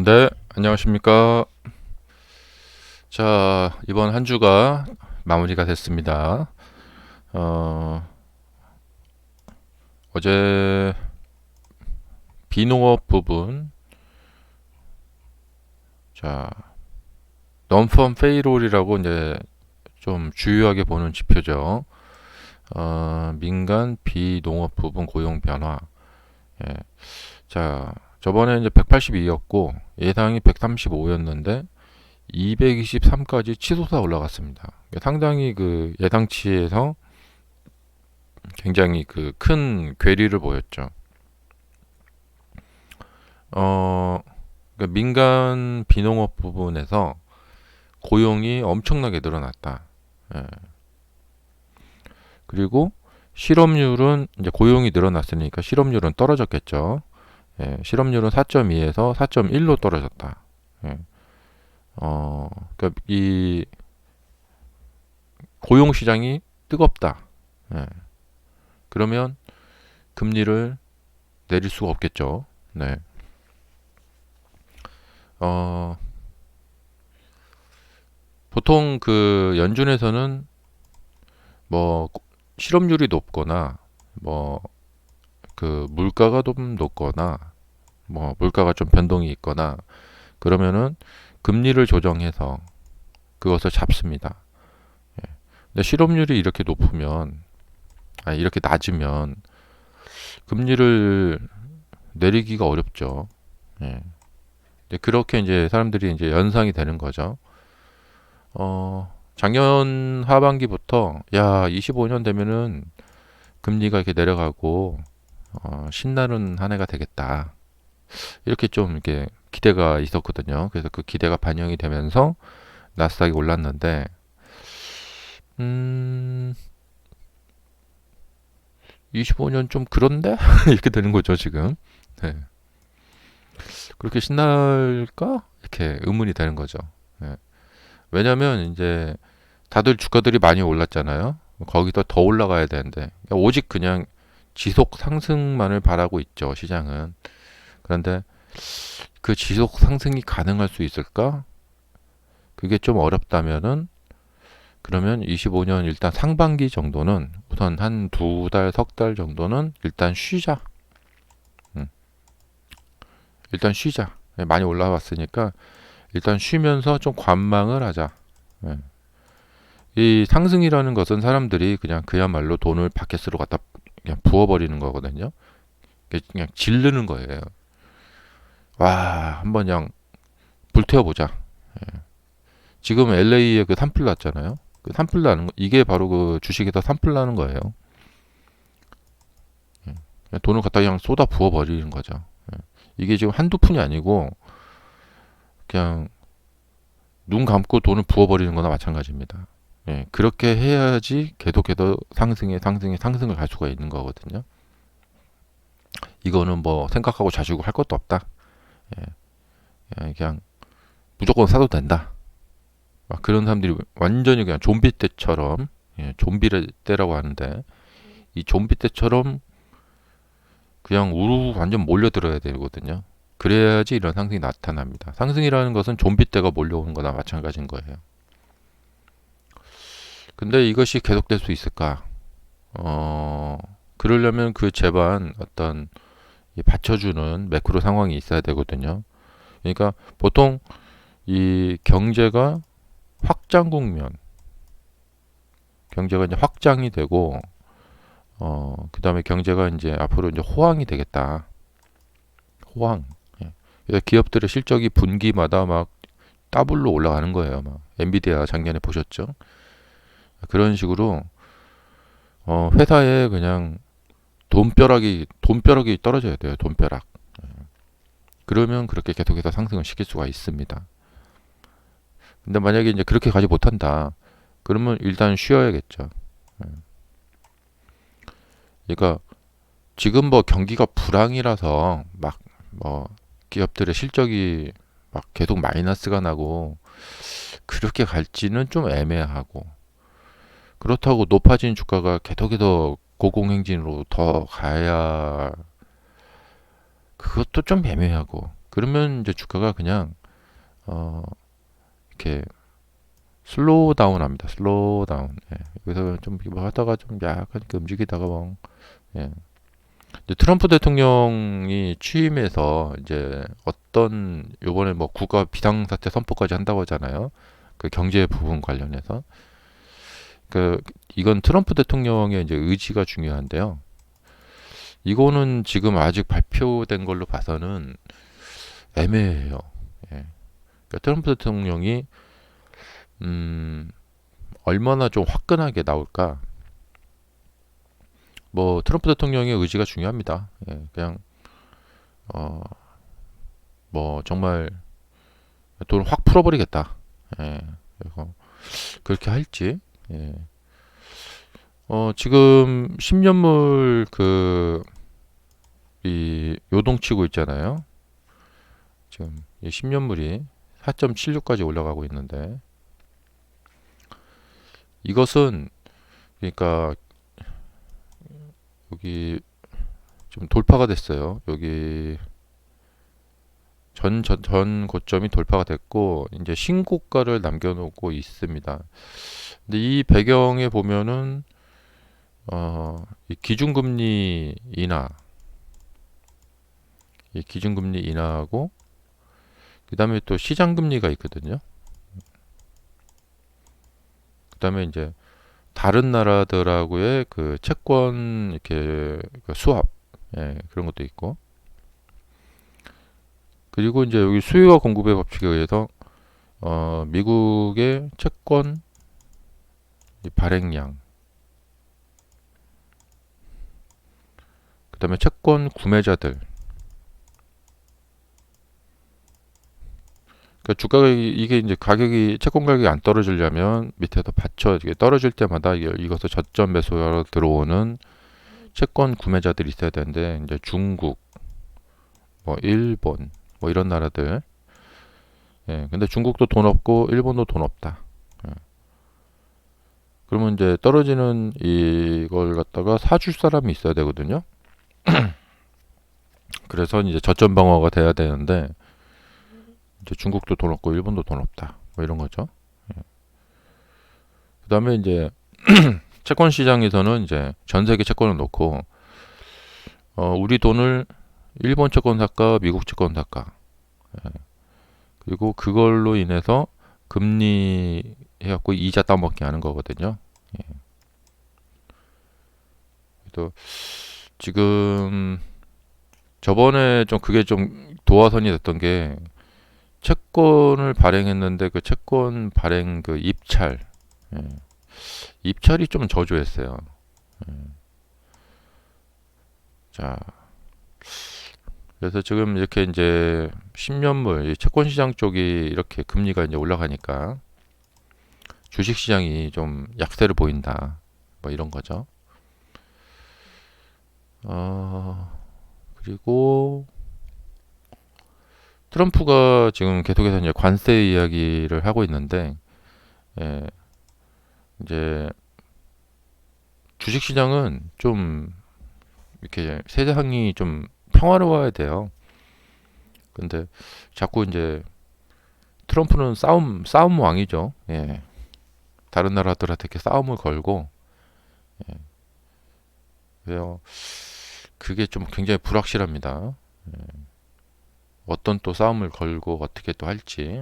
네, 안녕하십니까. 자, 이번 한 주가 마무리가 됐습니다. 어, 어제 비농업 부분, 자, 넘펌 페이롤이라고 이제 좀 주요하게 보는 지표죠. 민간 비농업 부분 고용 변화. 예. 자, 저번에 이제 182였고 예상이 135였는데 223까지 치솟아 올라갔습니다. 상당히 그 예상치에서 굉장히 그 큰 괴리를 보였죠. 어, 그러니까 민간 비농업 부분에서 고용이 엄청나게 늘어났다. 예. 그리고 실업률은 이제 고용이 늘어났으니까 실업률은 떨어졌겠죠. 예, 실업률은 4.2에서 4.1로 떨어졌다. 예. 그러니까 이 고용 시장이 뜨겁다. 예. 그러면 금리를 내릴 수가 없겠죠. 네. 어, 보통 그 연준에서는 뭐 실업률이 높거나 뭐 그 물가가 좀 높거나 뭐 물가가 좀 변동이 있거나 그러면은 금리를 조정해서 그것을 잡습니다. 예. 근데 실업률이 이렇게 높으면 이렇게 낮으면 금리를 내리기가 어렵죠. 예. 그렇게 이제 사람들이 이제 연상이 되는 거죠. 작년 하반기부터 야 25년 되면은 금리가 이렇게 내려가고 신나는 한 해가 되겠다. 이렇게 좀 이렇게 기대가 있었거든요. 그래서 그 기대가 반영이 되면서 나스닥이 올랐는데, 음, 25년 좀 그런데? 이렇게 되는 거죠, 지금. 네. 그렇게 신날까? 이렇게 의문이 되는 거죠. 네. 왜냐면 이제 다들 주가들이 많이 올랐잖아요. 거기서 더 올라가야 되는데, 오직 그냥 지속 상승만을 바라고 있죠, 시장은. 그런데 그 지속 상승이 가능할 수 있을까? 그게 좀 어렵다면은 그러면 25년 일단 상반기 정도는 우선 한 두 달, 석 달 정도는 일단 쉬자. 음, 일단 쉬자. 예, 많이 올라왔으니까 일단 쉬면서 좀 관망을 하자. 예. 이 상승이라는 것은 사람들이 그냥 그야말로 돈을 바켓으로 갖다 그냥 부어버리는 거거든요. 그냥 질르는 거예요. 와, 한번 그냥 불태워보자. 지금 LA에 그 산불 났잖아요. 그 산불 나는 거, 이게 바로 그 주식에서 산불 나는 거예요. 그냥 돈을 갖다 그냥 쏟아 부어 버리는 거죠. 이게 지금 한두 푼이 아니고 그냥 눈 감고 돈을 부어 버리는 거나 마찬가지입니다. 예, 그렇게 해야지 계속해서 상승을 갈 수가 있는 거거든요. 이거는 뭐 생각하고 자시고 할 것도 없다. 예, 그냥 무조건 사도 된다. 막 그런 사람들이 완전히 그냥 좀비 때처럼 좀비 때라고 하는데 이 좀비 때처럼 그냥 우르르 완전 몰려들어야 되거든요. 그래야지 이런 상승이 나타납니다. 상승이라는 것은 좀비 떼가 몰려오는 거나 마찬가지인 거예요. 근데 이것이 계속될 수 있을까? 어, 그러려면 그 제반 어떤 받쳐주는 매크로 상황이 있어야 되거든요. 그러니까 보통 이 경제가 확장 국면, 경제가 이제 확장이 되고, 그 다음에 경제가 이제 앞으로 이제 호황이 되겠다. 호황. 예. 그래서 기업들의 실적이 분기마다 막 더블로 올라가는 거예요. 막 엔비디아 작년에 보셨죠? 그런 식으로 회사에 그냥 돈벼락이 떨어져야 돼요. 돈벼락. 그러면 그렇게 계속해서 상승을 시킬 수가 있습니다. 근데 만약에 이제 그렇게 가지 못한다. 그러면 일단 쉬어야겠죠. 그러니까 지금 뭐 경기가 불황이라서 막 뭐 기업들의 실적이 막 계속 마이너스가 나고 그렇게 갈지는 좀 애매하고 그렇다고 높아진 주가가 계속해서 고공행진으로 더 가야 그것도 좀 애매하고 그러면 이제 주가가 그냥 이렇게 슬로우 다운 합니다. 슬로우 다운. 예. 여기서 좀 뭐 하다가 좀 약간 이렇게 움직이다가 뭐 예. 이제 트럼프 대통령이 취임해서 이제 어떤 요번에 뭐 국가 비상사태 선포까지 한다고 하잖아요. 그 경제 부분 관련해서. 그 이건 트럼프 대통령의 이제 의지가 중요한데요. 이거는 지금 아직 발표된 걸로 봐서는 애매해요. 예. 그러니까 트럼프 대통령이 얼마나 좀 화끈하게 나올까? 뭐 트럼프 대통령의 의지가 중요합니다. 예, 그냥 어, 뭐 정말 돈을 확 풀어버리겠다. 예, 그리고 그렇게 할지. 예. 지금 10년물 이 요동치고 있잖아요. 지금 이 10년물이 4.76까지 올라가고 있는데 이것은 그러니까 여기 좀 돌파가 됐어요. 여기 전 고점이 돌파가 됐고 이제 신고가를 남겨놓고 있습니다. 근데 이 배경에 보면은 이 기준금리 인하, 이 기준금리 인하하고 그다음에 또 시장금리가 있거든요. 그다음에 이제 다른 나라들하고의 그 채권 이렇게 그 수합, 예, 그런 것도 있고 그리고 이제 여기 수요와 공급의 법칙에 의해서 미국의 채권 발행량, 그다음에 채권 구매자들. 그러니까 주가가 이게 이제 가격이 채권 가격이 안 떨어지려면 밑에서 받쳐 이게 떨어질 때마다 이것을 저점 매수하러 들어오는 채권 구매자들이 있어야 되는데 이제 중국, 뭐 일본, 뭐 이런 나라들. 예, 근데 중국도 돈 없고 일본도 돈 없다. 예. 그러면 이제 떨어지는 이걸 갖다가 사줄 사람이 있어야 되거든요. 그래서 이제 저점 방어가 돼야 되는데 이제 중국도 돈 없고 일본도 돈 없다. 뭐 이런 거죠. 예. 그다음에 이제 채권 시장에서는 이제 전 세계 채권을 놓고 우리 돈을 일본 채권 살까 미국 채권 살까. 예. 그리고 그걸로 인해서 금리 해갖고 이자 따먹게 하는 거거든요. 예. 그래서 지금 저번에 좀 그게 좀 도화선이 됐던 게 채권을 발행했는데 그 채권 발행 그 입찰, 예. 입찰이 좀 저조했어요. 예. 자, 그래서 지금 이렇게 이제 10년물 채권 시장 쪽이 이렇게 금리가 이제 올라가니까 주식 시장이 좀 약세를 보인다. 뭐 이런 거죠. 그리고 트럼프가 지금 계속해서 이제 관세 이야기를 하고 있는데, 예, 이제 주식 시장은 좀 이렇게 세상이 좀 평화로워야 돼요. 근데 자꾸 이제 트럼프는 싸움 왕이죠. 예. 다른 나라들한테 이렇게 싸움을 걸고, 예. 그래서 그게 좀 굉장히 불확실합니다. 예. 어떤 또 싸움을 걸고 어떻게 또 할지.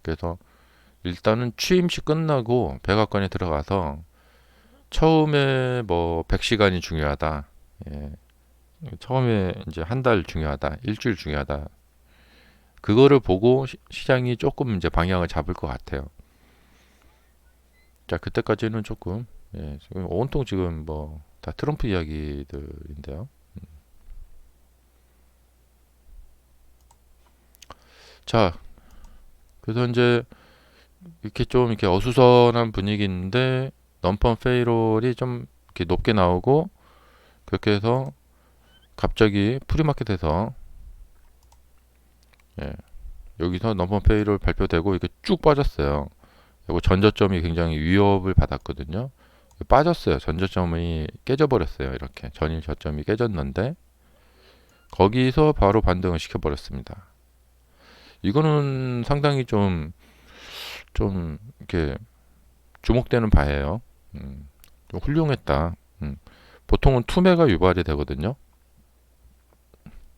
그래서 일단은 취임식 끝나고 백악관에 들어가서 처음에 뭐 100시간이 중요하다. 예. 처음에 이제 한 달 중요하다. 일주일 중요하다. 그거를 보고 시장이 조금 이제 방향을 잡을 것 같아요. 자, 그때까지는 조금 지금 온통 지금 뭐 다 트럼프 이야기들인데요. 자, 그래서 이제 이렇게 좀 이렇게 어수선한 분위기인데 넘펀 페이롤이 좀 이렇게 높게 나오고 그렇게 해서 갑자기 프리마켓에서 예, 여기서 넘펀 페이롤 발표되고 이렇게 쭉 빠졌어요. 그리고 전저점이 굉장히 위협을 받았거든요. 빠졌어요. 전저점이 깨져버렸어요. 이렇게 전일 저점이 깨졌는데 거기서 바로 반등을 시켜버렸습니다. 이거는 상당히 좀 이렇게 주목되는 바예요. 좀 훌륭했다. 보통은 투매가 유발이 되거든요.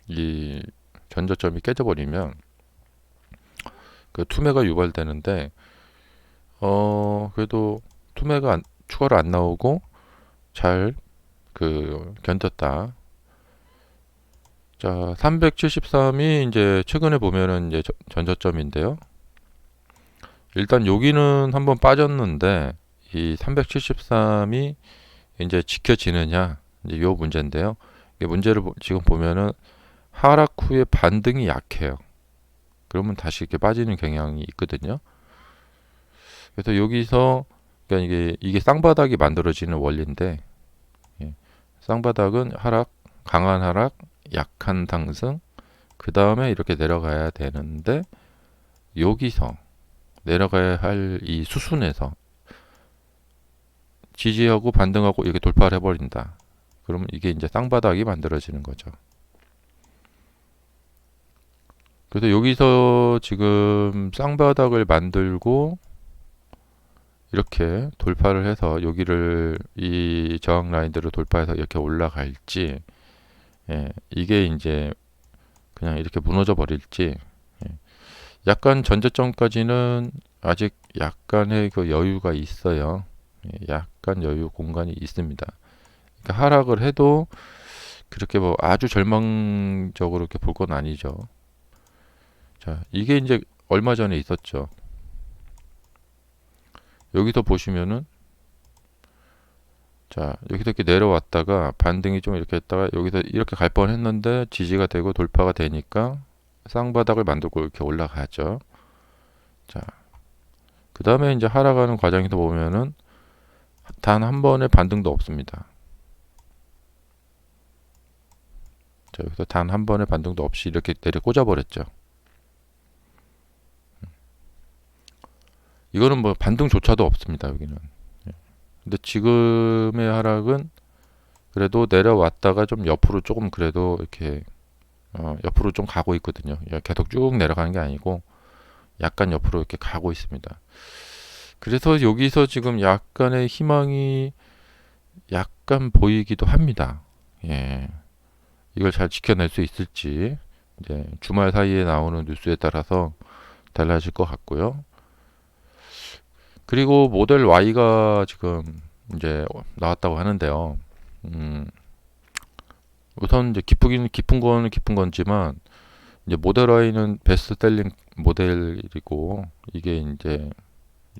이 전저점이 깨져버리면 그 투매가 유발되는데, 그래도 투매가 추가로 안 나오고 잘 견뎠다. 자, 373이 이제 최근에 보면은 이제 전저점인데요. 일단 여기는 한번 빠졌는데 이 373이 이제 지켜지느냐, 이제 요 문제인데요. 이 문제를 지금 보면은 하락 후에 반등이 약해요. 그러면 다시 이렇게 빠지는 경향이 있거든요. 그래서 여기서 그러니까 이게 쌍바닥이 만들어지는 원리인데, 예, 쌍바닥은 하락, 강한 하락, 약한 상승, 그 다음에 이렇게 내려가야 되는데 여기서 내려가야 할 이 수순에서 지지하고 반등하고 이렇게 돌파를 해버린다. 그러면 이게 이제 쌍바닥이 만들어지는 거죠. 그래서 여기서 지금 쌍바닥을 만들고 이렇게 돌파를 해서 여기를 이 저항 라인들을 돌파해서 이렇게 올라갈지, 예, 이게 이제 그냥 이렇게 무너져 버릴지, 예, 약간 전저점까지는 아직 약간의 그 여유가 있어요. 예, 약간 여유 공간이 있습니다. 그러니까 하락을 해도 그렇게 뭐 아주 절망적으로 이렇게 볼 건 아니죠. 자, 이게 이제 얼마 전에 있었죠. 여기서 보시면은, 자, 여기서 이렇게 내려왔다가 반등이 좀 이렇게 했다가 여기서 이렇게 갈 뻔했는데 지지가 되고 돌파가 되니까 쌍바닥을 만들고 이렇게 올라가죠. 자, 그 다음에 이제 하락하는 과정에서 보면은 단 한 번의 반등도 없습니다. 자, 여기서 단 한 번의 반등도 없이 이렇게 내려 꽂아버렸죠. 이거는 뭐 반등조차도 없습니다. 여기는. 예. 근데 지금의 하락은 그래도 내려왔다가 좀 옆으로 조금 그래도 이렇게 옆으로 좀 가고 있거든요. 계속 쭉 내려가는 게 아니고 약간 옆으로 이렇게 가고 있습니다. 그래서 여기서 지금 약간의 희망이 약간 보이기도 합니다. 예. 이걸 잘 지켜낼 수 있을지 이제 주말 사이에 나오는 뉴스에 따라서 달라질 것 같고요. 그리고 모델 Y가 지금 이제 나왔다고 하는데요. 우선 이제 깊은 거는 깊은 건지만 이제 모델 Y는 베스트셀링 모델이고 이게 이제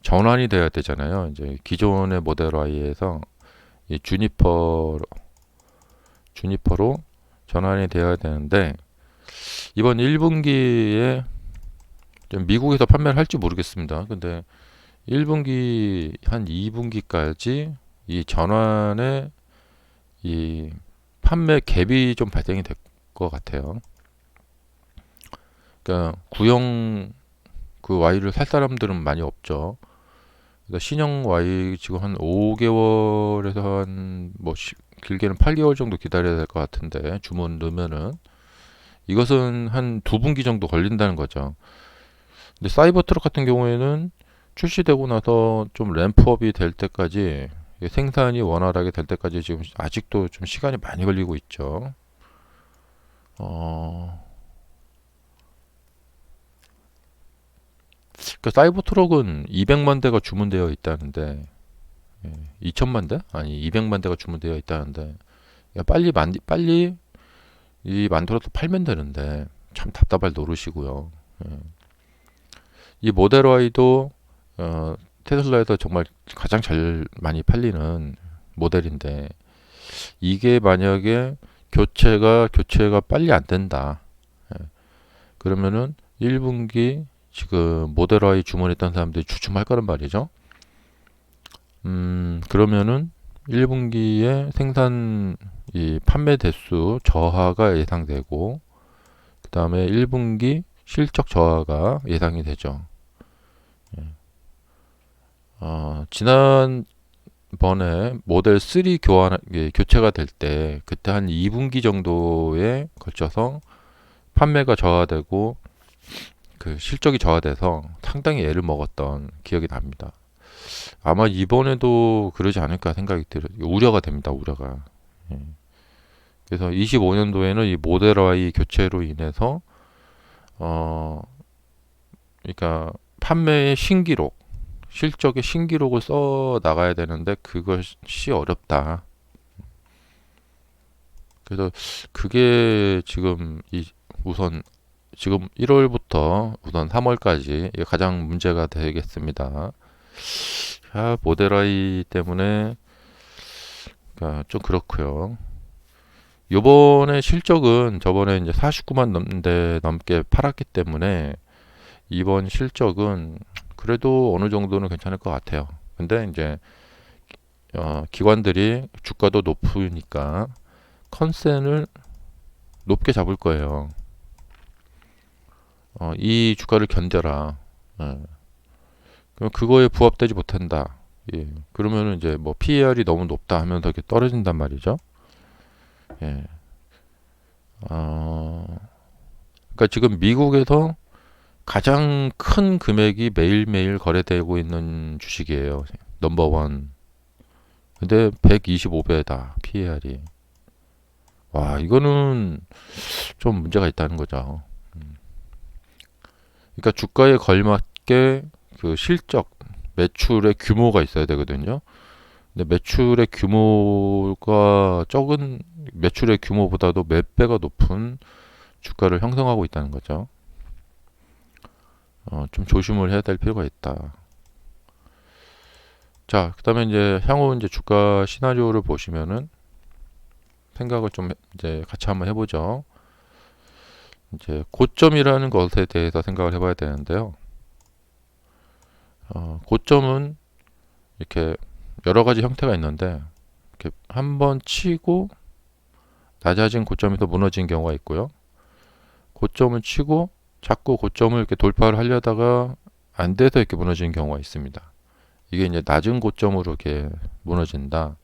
전환이 돼야 되잖아요. 이제 기존의 모델 Y에서 이 주니퍼로 전환이 되어야 되는데 이번 1분기에 미국에서 판매를 할지 모르겠습니다. 근데 1분기 한 2분기까지 이 전환의 이 판매 갭이 좀 발생이 될 것 같아요. 그러니까 구형 그 Y를 살 사람들은 많이 없죠. 그러니까 신형 Y 지금 한 5개월에서 한 뭐 길게는 8개월 정도 기다려야 될 것 같은데 주문 넣으면은 이것은 한 2분기 정도 걸린다는 거죠. 근데 사이버트럭 같은 경우에는 출시되고 나서 좀 램프업이 될 때까지 생산이 원활하게 될 때까지 지금 아직도 좀 시간이 많이 걸리고 있죠. 그 사이버트럭은 200만 대가 주문되어 있다는데, 2천만 대? 아니 200만 대가 주문되어 있다는데, 야, 빨리 이 만들어서 팔면 되는데 참 답답할 노릇이고요. 예. 이 모델 Y도 테슬라에서 정말 가장 잘 많이 팔리는 모델인데 이게 만약에 교체가 빨리 안 된다. 예. 그러면은 1분기 지금 모델 Y 주문했던 사람들이 주춤할 거란 말이죠. 그러면은 1분기에 생산 이 판매 대수 저하가 예상되고 그 다음에 1분기 실적 저하가 예상이 되죠. 예. 지난번에 모델 3 교체가 될 때 그때 한 2분기 정도에 걸쳐서 판매가 저하되고 그 실적이 저하돼서 상당히 애를 먹었던 기억이 납니다. 아마 이번에도 그러지 않을까 생각이 들어요. 우려가 됩니다. 우려가. 예. 그래서 25년도에는 이 모델 Y 교체로 인해서 어 그러니까 판매의 신기록, 실적의 신기록을 써 나가야 되는데 그것이 어렵다. 그래서 그게 지금 우선 지금 1월부터 우선 3월까지 가장 문제가 되겠습니다. 모델 Y 때문에 그러니까 좀 그렇고요. 요번에 실적은 저번에 이제 49만 넘게 팔았기 때문에 이번 실적은 그래도 어느 정도는 괜찮을 것 같아요. 근데 이제 기관들이 주가도 높으니까 컨센을 높게 잡을 거예요. 이 주가를 견뎌라. 예. 그럼 그거에 부합되지 못한다. 예. 그러면은 이제 뭐 PER이 너무 높다 하면서 이렇게 떨어진단 말이죠. 예. 그러니까 지금 미국에서 가장 큰 금액이 매일매일 거래되고 있는 주식이에요. 넘버원. 근데 125배다. PER이. 와, 이거는 좀 문제가 있다는 거죠. 그러니까 주가에 걸맞게 그 실적, 매출의 규모가 있어야 되거든요. 근데 매출의 규모가 적은 매출의 규모보다도 몇 배가 높은 주가를 형성하고 있다는 거죠. 좀 조심을 해야 될 필요가 있다. 자, 그다음에 이제 향후 이제 주가 시나리오를 보시면은 생각을 좀 이제 같이 한번 해보죠. 이제 고점이라는 것에 대해서 생각을 해봐야 되는데요. 고점은 이렇게 여러 가지 형태가 있는데 이렇게 한번 치고 낮아진 고점에서 무너진 경우가 있고요. 고점을 치고 자꾸 고점을 이렇게 돌파를 하려다가 안 돼서 이렇게 무너지는 경우가 있습니다. 이게 이제 낮은 고점으로 이렇게 무너진다.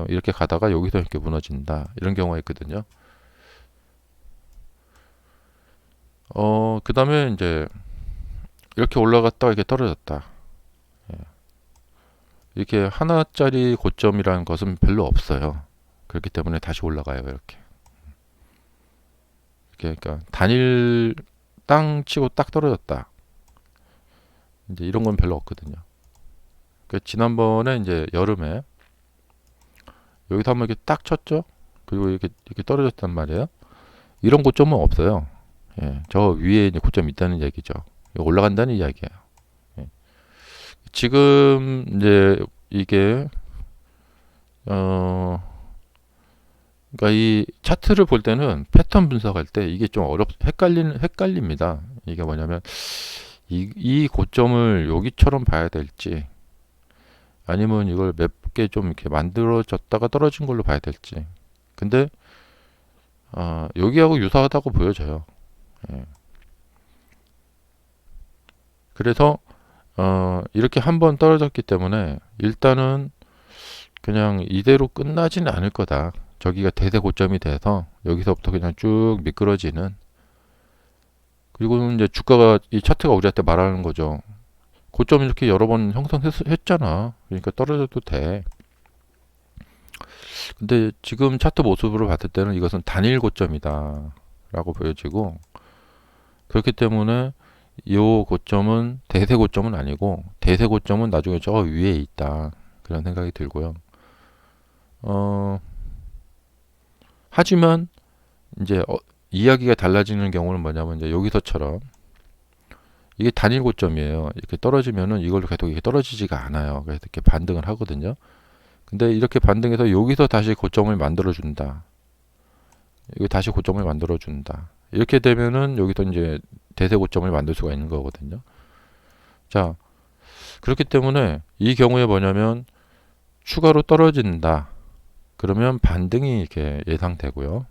이렇게 가다가 여기서 이렇게 무너진다. 이런 경우가 있거든요. 그 다음에 이제 이렇게 올라갔다가 이렇게 떨어졌다. 예. 이렇게 하나짜리 고점이라는 것은 별로 없어요. 그렇기 때문에 다시 올라가요. 이렇게. 그러니까 단일 땅 치고 딱 떨어졌다. 이제 이런 건 별로 없거든요. 그러니까 지난번에 이제 여름에 여기서 한번 이렇게 딱 쳤죠. 그리고 이렇게 떨어졌단 말이에요. 이런 고점은 없어요. 예, 저 위에 이제 고점이 있다는 얘기죠. 올라간다는 이야기예요. 예. 지금 이제 이게 그러니까 이 차트를 볼 때는 패턴 분석할 때 이게 좀 헷갈립니다. 이게 뭐냐면 이 고점을 여기처럼 봐야 될지 아니면 이걸 몇 개 좀 이렇게 만들어졌다가 떨어진 걸로 봐야 될지. 근데 여기하고 유사하다고 보여져요. 예. 그래서 이렇게 한번 떨어졌기 때문에 일단은 그냥 이대로 끝나지는 않을 거다. 저기가 대세 고점이 돼서 여기서부터 그냥 쭉 미끄러지는. 그리고 이제 주가가 이 차트가 우리한테 말하는 거죠. 고점 이렇게 여러 번 형성했잖아. 그러니까 떨어져도 돼. 근데 지금 차트 모습으로 봤을 때는 이것은 단일 고점이다 라고 보여지고, 그렇기 때문에 이 고점은 대세 고점은 아니고 대세 고점은 나중에 저 위에 있다, 그런 생각이 들고요. 하지만 이제 이야기가 달라지는 경우는 뭐냐면 이제 여기서처럼 이게 단일 고점이에요. 이렇게 떨어지면은 이걸로 계속 이렇게 떨어지지가 않아요. 그래서 이렇게 반등을 하거든요. 근데 이렇게 반등해서 여기서 다시 고점을 만들어 준다. 이거 다시 고점을 만들어 준다. 이렇게 되면은 여기서 이제 대세 고점을 만들 수가 있는 거거든요. 자, 그렇기 때문에 이 경우에 뭐냐면 추가로 떨어진다. 그러면 반등이 이렇게 예상되고요.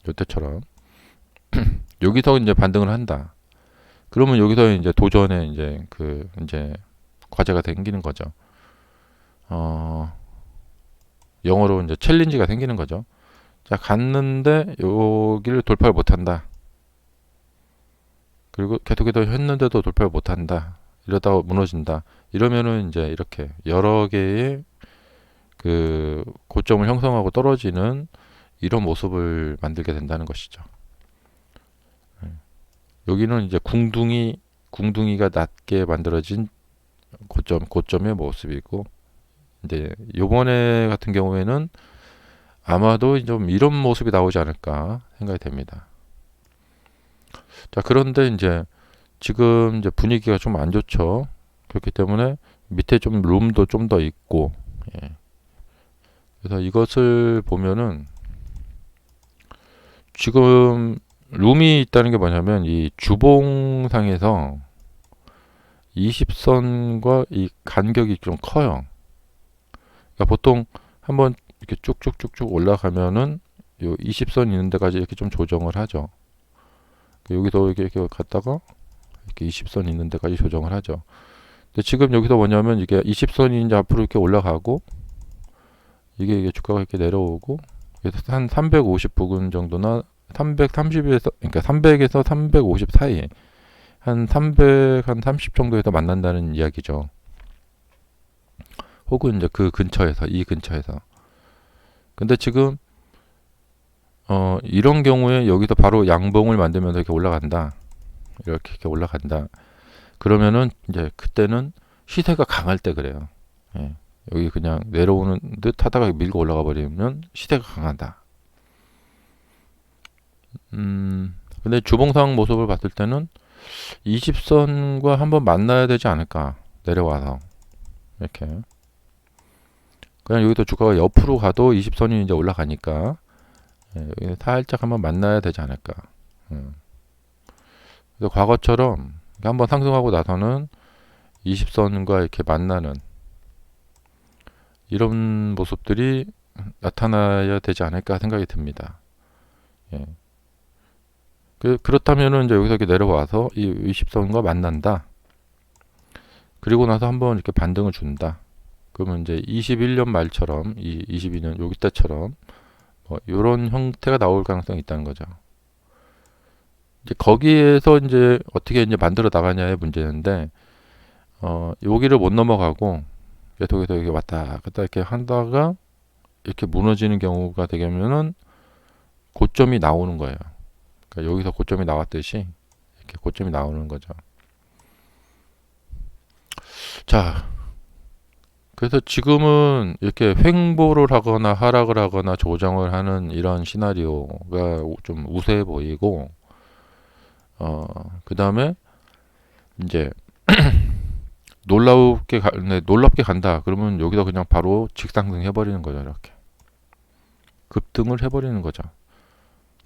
이때처럼 여기서 이제 반등을 한다. 그러면 여기서 이제 도전에 이제 과제가 생기는 거죠. 영어로 이제 챌린지가 생기는 거죠. 자, 갔는데 여기를 돌파를 못 한다. 그리고 계속해서 했는데도 돌파를 못한다. 이러다가 무너진다. 이러면은 이제 이렇게 여러 개의 그 고점을 형성하고 떨어지는 이런 모습을 만들게 된다는 것이죠. 여기는 이제 궁둥이가 낮게 만들어진 고점의 모습이고, 이제 요번에 같은 경우에는 아마도 좀 이런 모습이 나오지 않을까 생각이 됩니다. 자, 그런데 이제 지금 이제 분위기가 좀 안 좋죠. 그렇기 때문에 밑에 좀 룸도 좀 더 있고, 예. 그래서 이것을 보면은 지금 룸이 있다는 게 뭐냐면 이 주봉상에서 20선과 이 간격이 좀 커요. 그러니까 보통 한번 이렇게 쭉쭉쭉쭉 올라가면은 요 20선 있는 데까지 이렇게 좀 조정을 하죠. 여기서 이렇게 갔다가 이렇게 20선 있는 데까지 조정을 하죠. 근데 지금 여기서 뭐냐면 이게 20선이 이제 앞으로 이렇게 올라가고 이게 주가가 이렇게 내려오고 그래서 한 350 부근 정도나 330에서 그러니까 300에서 350 사이 한 300, 한 30 정도에서 만난다는 이야기죠. 혹은 이제 그 근처에서, 이 근처에서. 근데 지금 이런 경우에 여기서 바로 양봉을 만들면서 이렇게 올라간다. 이렇게 올라간다. 그러면은 이제 그때는 시세가 강할 때 그래요. 예. 여기 그냥 내려오는 듯 하다가 밀고 올라가 버리면 시세가 강하다. 근데 주봉상 모습을 봤을 때는 20선과 한번 만나야 되지 않을까. 내려와서. 이렇게. 그냥 여기서 주가가 옆으로 가도 20선이 이제 올라가니까 예, 여기 살짝 한번 만나야 되지 않을까. 그래서 과거처럼 한번 상승하고 나서는 20선과 이렇게 만나는 이런 모습들이 나타나야 되지 않을까 생각이 듭니다. 예. 그렇다면은 이제 여기서 이렇게 내려와서 이 20선과 만난다. 그리고 나서 한번 이렇게 반등을 준다. 그러면 이제 21년 말처럼, 22년 여기 때처럼 뭐 이런 형태가 나올 가능성이 있다는 거죠. 이제 거기에서 이제 어떻게 이제 만들어 나가냐의 문제인데, 여기를 못 넘어가고 계속해서 이렇게 왔다 갔다 이렇게 한다가 이렇게 무너지는 경우가 되면은 고점이 나오는 거예요. 그러니까 여기서 고점이 나왔듯이 이렇게 고점이 나오는 거죠. 자, 그래서 지금은 이렇게 횡보를 하거나 하락을 하거나 조정을 하는 이런 시나리오가 좀 우세해 보이고, 그 다음에 이제 놀랍게 간다. 그러면 여기서 그냥 바로 직상승 해버리는 거죠. 이렇게 급등을 해버리는 거죠.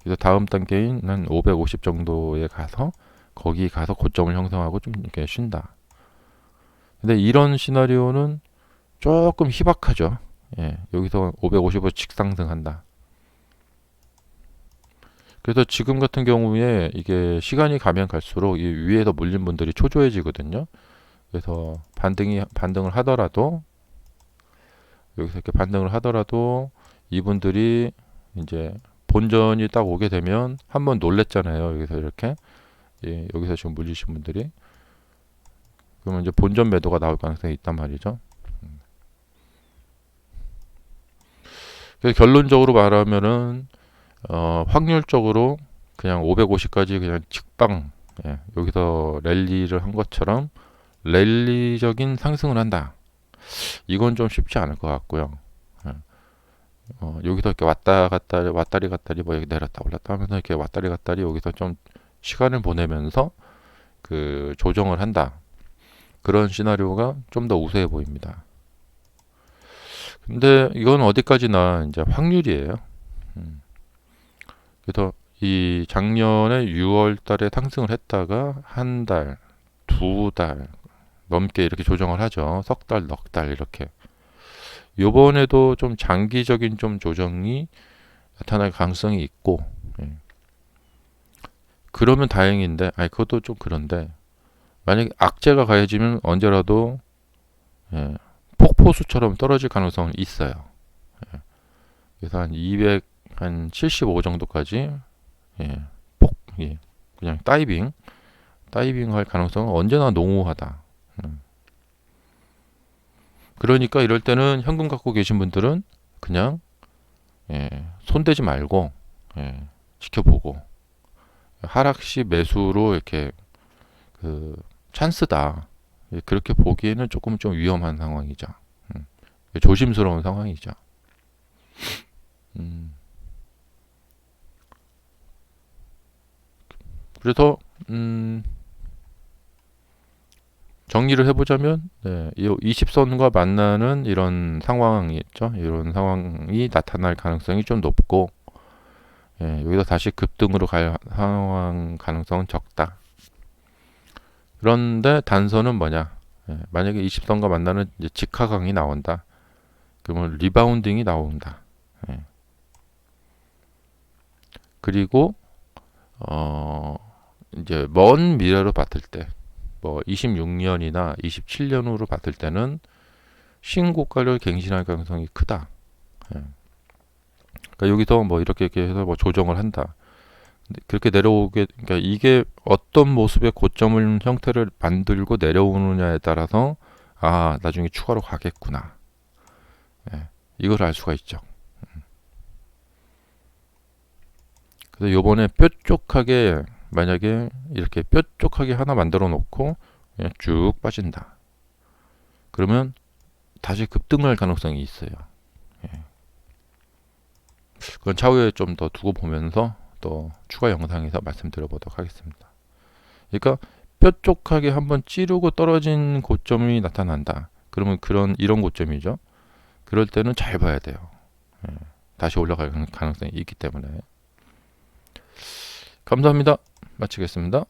그래서 다음 단계인 한 550 정도에 가서 거기 가서 고점을 형성하고 좀 이렇게 쉰다. 근데 이런 시나리오는 조금 희박하죠. 예, 여기서 550을 직상승한다. 그래서 지금 같은 경우에 이게 시간이 가면 갈수록 이 위에서 몰린 분들이 초조해지거든요. 그래서 반등을 하더라도 여기서 이렇게 반등을 하더라도 이분들이 이제 본전이 딱 오게 되면 한번 놀랬잖아요. 여기서 이렇게 예, 여기서 지금 물리신 분들이 그러면 이제 본전 매도가 나올 가능성이 있단 말이죠. 그래서 결론적으로 말하면은 확률적으로 그냥 550까지 그냥 직방 예, 여기서 랠리를 한 것처럼 랠리적인 상승을 한다. 이건 좀 쉽지 않을 것 같고요. 예. 여기서 이렇게 왔다리 갔다리 뭐 여기 내렸다 올랐다 하면서 이렇게 왔다리 갔다리 여기서 좀 시간을 보내면서 그 조정을 한다. 그런 시나리오가 좀 더 우세해 보입니다. 근데 이건 어디까지나 이제 확률이에요. 그래서 이 작년에 6월 달에 상승을 했다가 한 달, 두 달 넘게 이렇게 조정을 하죠. 석 달, 넉 달 이렇게. 요번에도 좀 장기적인 좀 조정이 나타날 가능성이 있고, 예. 그러면 다행인데, 아니 그것도 좀 그런데 만약에 악재가 가해지면 언제라도 예, 폭포수처럼 떨어질 가능성은 있어요. 예. 그래서 한 75 정도까지 예, 예, 그냥 다이빙 할 가능성은 언제나 농후하다. 그러니까 이럴 때는 현금 갖고 계신 분들은 그냥 손대지 말고 지켜보고 하락 시 매수로 이렇게 그 찬스다. 그렇게 보기에는 조금 좀 위험한 상황이죠. 조심스러운 상황이죠. 그래서 정리를 해보자면 이 20선과 만나는 이런 상황이 있죠. 이런 상황이 나타날 가능성이 좀 높고 여기서 다시 급등으로 갈 상황 가능성은 적다. 그런데 단서는 뭐냐? 만약에 20선과 만나는 이제 직하강이 나온다. 그러면 리바운딩이 나온다. 그리고 이제 먼 미래로 봤을 때, 뭐 26년이나 27년으로 봤을 때는 신고가를 갱신할 가능성이 크다. 그러니까 여기서 뭐 이렇게 해서 뭐 조정을 한다. 그렇게 내려오게, 그러니까 이게 어떤 모습의 고점을 형태를 만들고 내려오느냐에 따라서 나중에 추가로 가겠구나. 이걸 알 수가 있죠. 그래서 요번에 뾰족하게 만약에 이렇게 뾰족하게 하나 만들어 놓고 그냥 쭉 빠진다. 그러면 다시 급등할 가능성이 있어요. 그건 차후에 좀 더 두고 보면서 또 추가 영상에서 말씀드려 보도록 하겠습니다. 그러니까 뾰족하게 한번 찌르고 떨어진 고점이 나타난다. 그러면 이런 고점이죠. 그럴 때는 잘 봐야 돼요. 다시 올라갈 가능성이 있기 때문에. 감사합니다. 마치겠습니다.